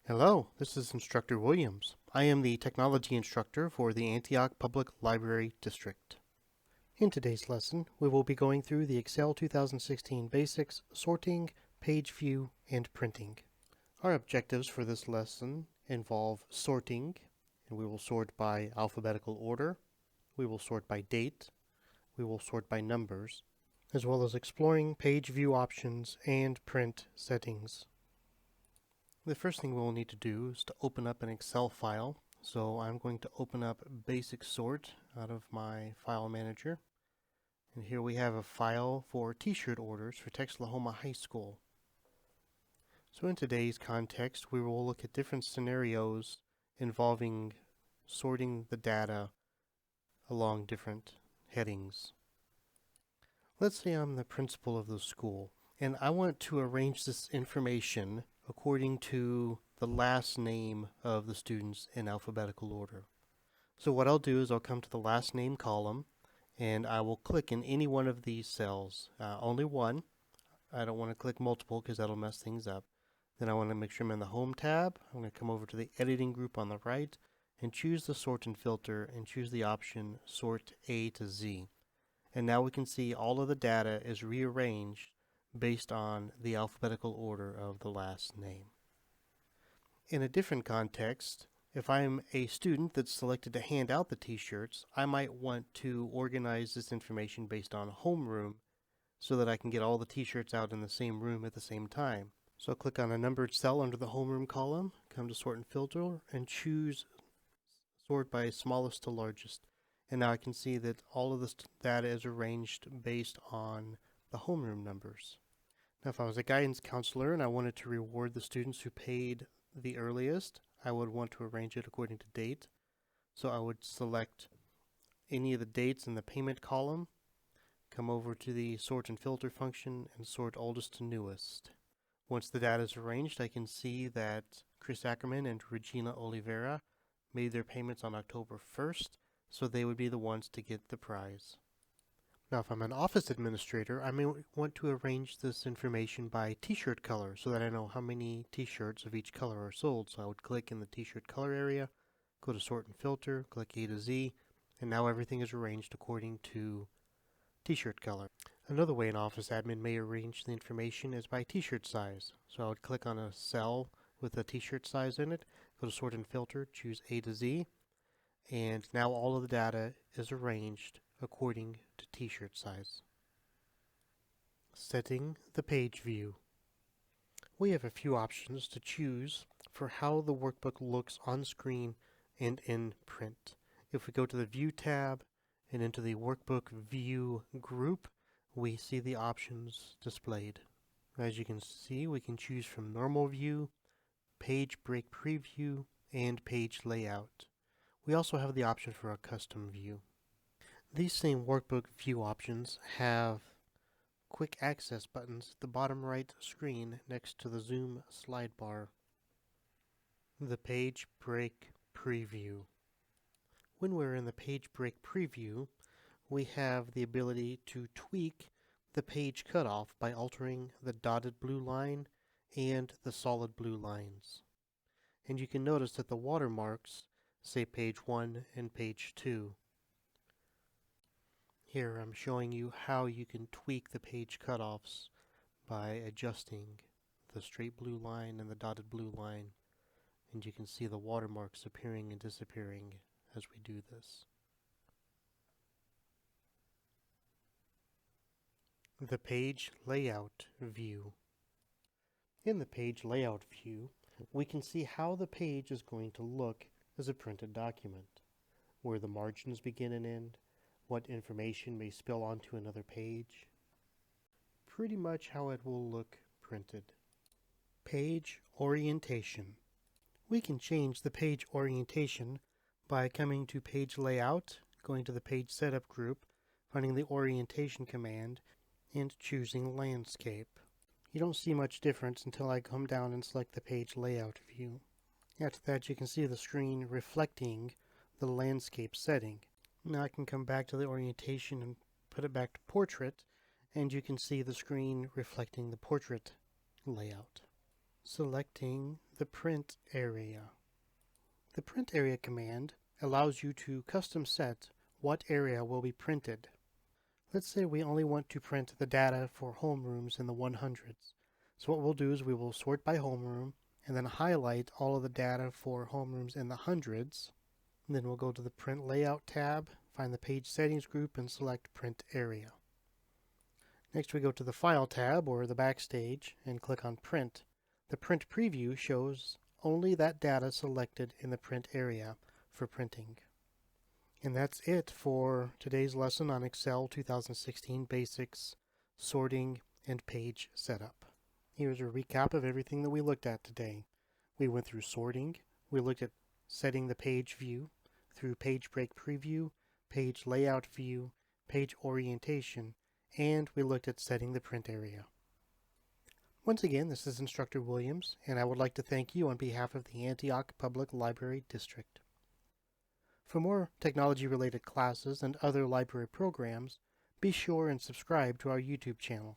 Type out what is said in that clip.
Hello, this is Instructor Williams. I am the Technology Instructor for the Antioch Public Library District. In today's lesson, we will be going through the Excel 2016 Basics, Sorting, Page View, and Printing. Our objectives for this lesson involve sorting, and we will sort by alphabetical order, we will sort by date, we will sort by numbers, as well as exploring page view options and print settings. The first thing we'll need to do is to open up an Excel file. So I'm going to open up Basic Sort out of my file manager. And here we have a file for t-shirt orders for Texlahoma High School. So in today's context, we will look at different scenarios involving sorting the data along different headings. Let's say I'm the principal of the school, and I want to arrange this information according to the last name of the students in alphabetical order. So what I'll do is I'll come to the last name column and I will click in any one of these cells. Only one. I don't want to click multiple because that'll mess things up. Then I want to make sure I'm in the Home tab. I'm going to come over to the Editing group on the right and choose the Sort and Filter and choose the option Sort A to Z. And now we can see all of the data is rearranged based on the alphabetical order of the last name. In a different context, if I'm a student that's selected to hand out the t-shirts, I might want to organize this information based on homeroom so that I can get all the t-shirts out in the same room at the same time. So click on a numbered cell under the homeroom column, come to Sort and Filter, and choose Sort by smallest to largest. And now I can see that all of this data is arranged based on the homeroom numbers. Now if I was a guidance counselor and I wanted to reward the students who paid the earliest, I would want to arrange it according to date. So I would select any of the dates in the payment column, come over to the Sort and Filter function, and sort oldest to newest. Once the data is arranged, I can see that Chris Ackerman and Regina Oliveira made their payments on October 1st, so they would be the ones to get the prize. Now if I'm an office administrator, I may want to arrange this information by t-shirt color so that I know how many t-shirts of each color are sold. So I would click in the t-shirt color area, go to Sort and Filter, click A to Z, and now everything is arranged according to t-shirt color. Another way an office admin may arrange the information is by t-shirt size. So I would click on a cell with a t-shirt size in it, go to Sort and Filter, choose A to Z, and now all of the data is arranged according to t-shirt size. Setting the page view. We have a few options to choose for how the workbook looks on screen and in print. If we go to the View tab and into the Workbook View group, we see the options displayed. As you can see, we can choose from Normal View, Page Break Preview, and Page Layout. We also have the option for a Custom View. These same workbook view options have quick access buttons at the bottom right screen next to the Zoom slide bar. The Page Break Preview. When we're in the Page Break Preview, we have the ability to tweak the page cutoff by altering the dotted blue line and the solid blue lines. And you can notice that the watermarks say page 1 and page 2. Here I'm showing you how you can tweak the page cutoffs by adjusting the straight blue line and the dotted blue line, and you can see the watermarks appearing and disappearing as we do this. The Page Layout View. In the Page Layout View, we can see how the page is going to look as a printed document, where the margins begin and end, what information may spill onto another page. Pretty much how it will look printed. Page Orientation. We can change the page orientation by coming to Page Layout, going to the Page Setup group, finding the Orientation command, and choosing Landscape. You don't see much difference until I come down and select the Page Layout view. After that, you can see the screen reflecting the landscape setting. Now I can come back to the orientation and put it back to portrait, and you can see the screen reflecting the portrait layout. Selecting the print area. The print area command allows you to custom set what area will be printed. Let's say we only want to print the data for homerooms in the 100s. So what we'll do is we will sort by homeroom and then highlight all of the data for homerooms in the hundreds. And then we'll go to the Print Layout tab, find the Page Settings group, and select Print Area. Next we go to the File tab, or the Backstage, and click on Print. The Print Preview shows only that data selected in the print area for printing. And that's it for today's lesson on Excel 2016 Basics, Sorting, and Page Setup. Here's a recap of everything that we looked at today. We went through sorting, we looked at setting the page view, through Page Break Preview, Page Layout View, Page Orientation, and we looked at setting the print area. Once again, this is Instructor Williams, and I would like to thank you on behalf of the Antioch Public Library District. For more technology-related classes and other library programs, be sure and subscribe to our YouTube channel.